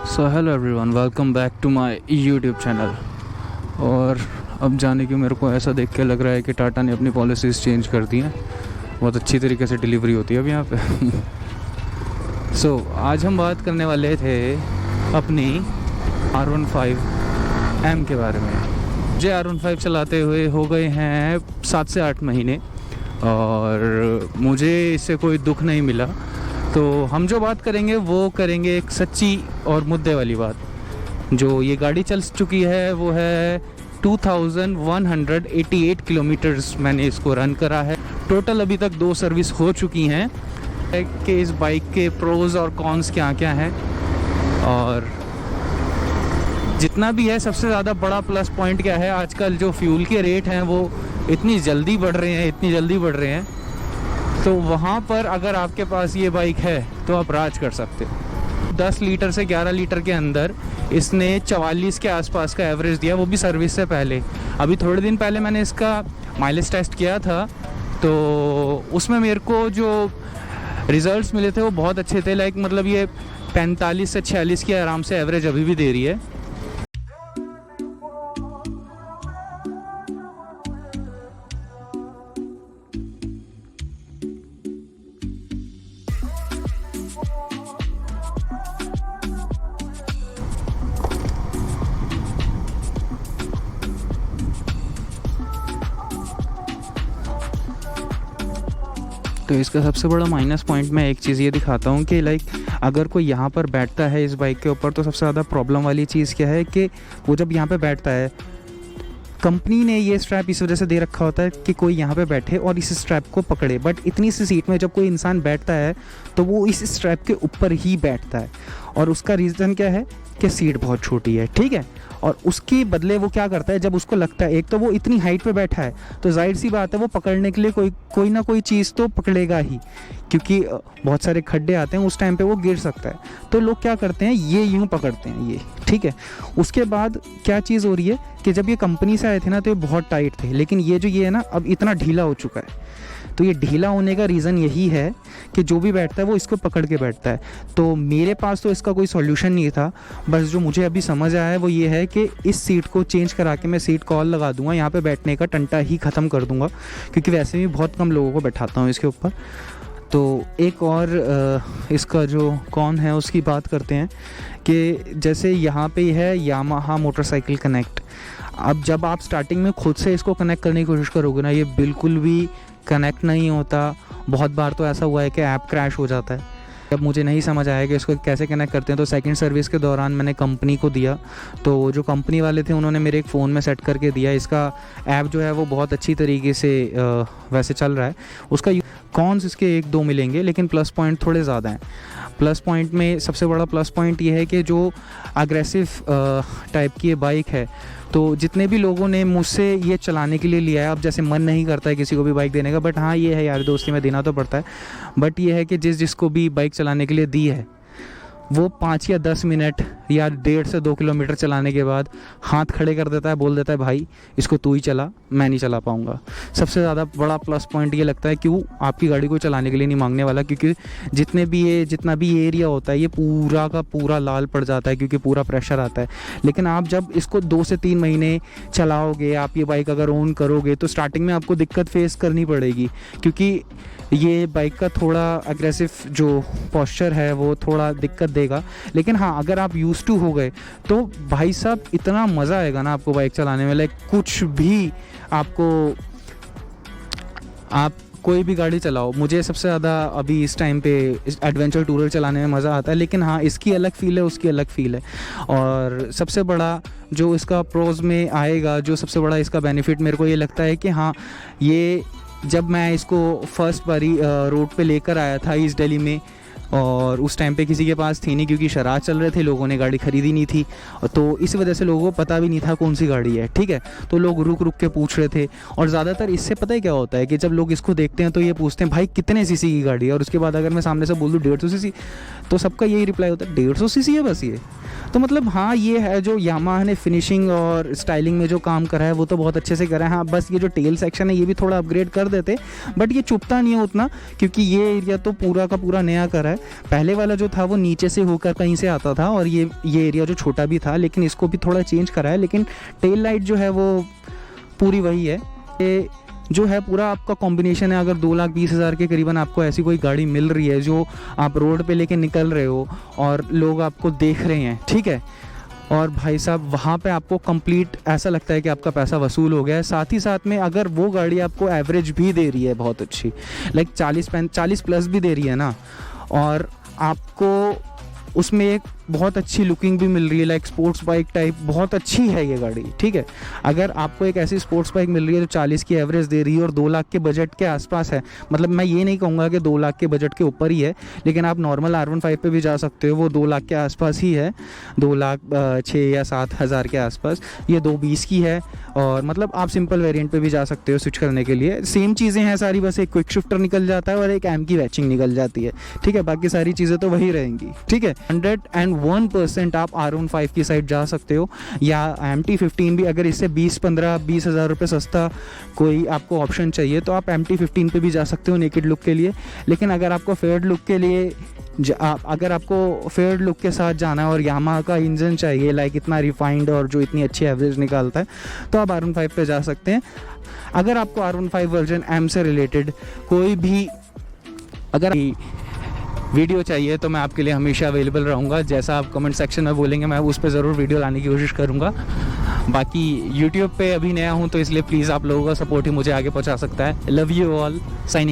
So hello everyone, welcome back to my YouTube channel. और अब जाने की मेरे को ऐसा देख के लग रहा है कि टाटा ने अपनी पॉलिसीज़ चेंज कर दी हैं। बहुत अच्छी तरीके से डिलीवरी होती है अब यहाँ पे। सो आज हम बात करने वाले थे अपनी R15M के बारे में। मुझे R15 चलाते हुए हो गए हैं 7 से 8 महीने और मुझे इससे कोई दुख नहीं मिला। तो हम जो बात करेंगे वो करेंगे एक सच्ची और मुद्दे वाली बात। जो ये गाड़ी चल चुकी है वो है 2188 किलोमीटर्स मैंने इसको रन करा है। टोटल अभी तक 2 सर्विस हो चुकी हैं कि इस बाइक के प्रोज़ और कॉन्स क्या क्या हैं। और जितना भी है सबसे ज़्यादा बड़ा प्लस पॉइंट क्या है, आजकल जो फ्यूल के रेट हैं वो इतनी जल्दी बढ़ रहे हैं तो वहाँ पर अगर आपके पास ये बाइक है तो आप राज कर सकते हो। 10 लीटर से 11 लीटर के अंदर इसने 44 के आसपास का एवरेज दिया, वो भी सर्विस से पहले। अभी थोड़े दिन पहले मैंने इसका माइलेज टेस्ट किया था तो उसमें मेरे को जो रिजल्ट्स मिले थे वो बहुत अच्छे थे। लाइक मतलब ये 45 से 46 की आराम से एवरेज अभी भी दे रही है। तो इसका सबसे बड़ा माइनस पॉइंट मैं एक चीज़ ये दिखाता हूँ कि लाइक अगर कोई यहाँ पर बैठता है इस बाइक के ऊपर तो सबसे ज़्यादा प्रॉब्लम वाली चीज़ क्या है कि वो जब यहाँ पे बैठता है, कंपनी ने ये स्ट्रैप इस वजह से दे रखा होता है कि कोई यहाँ पे बैठे और इस स्ट्रैप को पकड़े। बट इतनी सी सीट में जब कोई इंसान बैठता है तो वो इस स्ट्रैप के ऊपर ही बैठता है। और उसका रीज़न क्या है कि सीट बहुत छोटी है, ठीक है। और उसके बदले वो क्या करता है, जब उसको लगता है, एक तो वो इतनी हाइट पे बैठा है तो जाहिर सी बात है वो पकड़ने के लिए कोई ना कोई चीज़ तो पकड़ेगा ही, क्योंकि बहुत सारे खड्डे आते हैं, उस टाइम पे वो गिर सकता है। तो लोग क्या करते हैं, ये यूँ पकड़ते हैं, ये ठीक है। उसके बाद क्या चीज़ हो रही है कि जब ये कंपनी से आए थे ना तो ये बहुत टाइट थे, लेकिन ये है ना अब इतना ढीला हो चुका है। तो ये ढीला होने का रीज़न यही है कि जो भी बैठता है वो इसको पकड़ के बैठता है। तो मेरे पास तो इसका कोई सॉल्यूशन नहीं था। बस जो मुझे अभी समझ आया है वो ये है कि इस सीट को चेंज करा के मैं सीट कॉल लगा दूंगा, यहाँ पे बैठने का टंटा ही ख़त्म कर दूंगा, क्योंकि वैसे भी बहुत कम लोगों को बैठाता हूँ इसके ऊपर। तो एक और इसका जो कौन है उसकी बात करते हैं कि जैसे यहाँ पे है यामाहा मोटरसाइकिल कनेक्ट। अब जब आप स्टार्टिंग में खुद से इसको कनेक्ट करने की कोशिश करोगे ना, ये बिल्कुल भी कनेक्ट नहीं होता। बहुत बार तो ऐसा हुआ है कि ऐप क्रैश हो जाता है। जब मुझे नहीं समझ आया कि इसको कैसे कनेक्ट करते हैं तो सेकंड सर्विस के दौरान मैंने कंपनी को दिया, तो जो कंपनी वाले थे उन्होंने मेरे एक फ़ोन में सेट करके दिया। इसका ऐप जो है वो बहुत अच्छी तरीके से वैसे चल रहा है। उसका कॉन्स इसके 1-2 मिलेंगे, लेकिन प्लस पॉइंट थोड़े ज़्यादा हैं। प्लस पॉइंट में सबसे बड़ा प्लस पॉइंट ये है कि जो अग्रेसिव टाइप की ये बाइक है, तो जितने भी लोगों ने मुझसे ये चलाने के लिए लिया है, अब जैसे मन नहीं करता है किसी को भी बाइक देने का, बट हाँ ये है यार दोस्ती में देना तो पड़ता है। बट ये है कि जिसको भी बाइक चलाने के लिए दी है वो 5 या 10 मिनट या 1.5 से 2 किलोमीटर चलाने के बाद हाथ खड़े कर देता है, बोल देता है भाई इसको तू ही चला, मैं नहीं चला पाऊँगा। सबसे ज़्यादा बड़ा प्लस पॉइंट ये लगता है कि आपकी गाड़ी को चलाने के लिए नहीं मांगने वाला, क्योंकि जितना भी एरिया होता है ये पूरा का पूरा लाल पड़ जाता है, क्योंकि पूरा प्रेशर आता है। लेकिन आप जब इसको 2 से 3 महीने चलाओगे, आप ये बाइक अगर ओन करोगे तो स्टार्टिंग में आपको दिक्कत फेस करनी पड़ेगी, क्योंकि ये बाइक का थोड़ा अग्रेसिव जो पोस्चर है वो थोड़ा दिक्कत देगा। लेकिन हाँ, अगर आप यूज़ टू हो गए तो भाई साहब इतना मज़ा आएगा ना आपको बाइक चलाने में। लाइक कुछ भी आप कोई भी गाड़ी चलाओ, मुझे सबसे ज़्यादा अभी इस टाइम पे एडवेंचर टूरर चलाने में मज़ा आता है। लेकिन हाँ, इसकी अलग फ़ील है, उसकी अलग फ़ील है। और सबसे बड़ा जो इसका प्रोज में आएगा, जो सबसे बड़ा इसका बेनिफिट मेरे को ये लगता है कि हाँ, ये जब मैं इसको फर्स्ट बारी रोड पे लेकर आया था ईस्ट दिल्ली में, और उस टाइम पे किसी के पास थी नहीं, क्योंकि शराब चल रहे थे, लोगों ने गाड़ी ख़रीदी नहीं थी, तो इस वजह से लोगों को पता भी नहीं था कौन सी गाड़ी है, ठीक है। तो लोग रुक रुक के पूछ रहे थे। और ज़्यादातर इससे पता है क्या होता है कि जब लोग इसको देखते हैं तो ये पूछते हैं भाई कितने सीसी की गाड़ी है, और उसके बाद अगर मैं सामने से बोल दूँ 150 सीसी, तो सबका यही रिप्लाई होता है 150 सीसी है बस ये। तो मतलब हाँ, ये है जो यामाहा ने फिनिशिंग और स्टाइलिंग में जो काम करा है वो तो बहुत अच्छे से करा है। हाँ, बस ये जो टेल सेक्शन है ये भी थोड़ा अपग्रेड कर देते, बट ये चुभता नहीं है उतना, क्योंकि ये एरिया तो पूरा का पूरा नया करा है। पहले वाला जो था वो नीचे से होकर कहीं से आता था और ये एरिया जो छोटा भी था, लेकिन इसको भी थोड़ा चेंज करा है, लेकिन टेल लाइट जो है वो पूरी वही है। ये जो है पूरा आपका कॉम्बिनेशन है। अगर 2,20,000 के करीबन आपको ऐसी कोई गाड़ी मिल रही है जो आप रोड पे लेके निकल रहे हो और लोग आपको देख रहे हैं, ठीक है, और भाई साहब वहाँ पे आपको कंप्लीट ऐसा लगता है कि आपका पैसा वसूल हो गया है। साथ ही साथ में अगर वो गाड़ी आपको एवरेज भी दे रही है बहुत अच्छी, लाइक 40 प्लस भी दे रही है ना, और आपको उसमें एक बहुत अच्छी लुकिंग भी मिल रही है, लाइक स्पोर्ट्स बाइक टाइप, बहुत अच्छी है ये गाड़ी, ठीक है। अगर आपको एक ऐसी स्पोर्ट्स बाइक मिल रही है जो 40 की एवरेज दे रही है और 2 लाख के बजट के आसपास है, मतलब मैं ये नहीं कहूँगा कि 2 लाख के बजट के ऊपर ही है, लेकिन आप नॉर्मल R15 पे भी जा सकते हो, वो 2 लाख के आसपास ही है, 2,06,000 या 7,000 के आसपास। ये 220 की है और मतलब आप सिंपल वेरिएंट पे भी जा सकते हो स्विच करने के लिए। सेम चीज़ें हैं सारी, बस एक क्विक शिफ्टर निकल जाता है और एक एम की वैचिंग निकल जाती है, ठीक है, बाकी सारी चीज़ें तो वही रहेंगी, ठीक है। 101% आप R15 की साइड जा सकते हो, या MT15 भी, अगर इससे 20 हज़ार रुपये सस्ता कोई आपको ऑप्शन चाहिए तो आप MT15 पे भी जा सकते हो नेकेड लुक के लिए। लेकिन अगर आपको फेयर्ड लुक के लिए अगर आपको फेयर्ड लुक के साथ जाना है और यामाहा का इंजन चाहिए, लाइक इतना रिफाइंड और जो इतनी अच्छी एवरेज निकालता है, तो आप R15 पे जा सकते हैं। अगर आपको R15 वर्जन M से रिलेटेड कोई भी अगर वीडियो चाहिए तो मैं आपके लिए हमेशा अवेलेबल रहूँगा। जैसा आप कमेंट सेक्शन में बोलेंगे मैं उस पर ज़रूर वीडियो लाने की कोशिश करूँगा। बाकी यूट्यूब पे अभी नया हूँ तो इसलिए प्लीज़ आप लोगों का सपोर्ट ही मुझे आगे पहुँचा सकता है। Love you all, signing.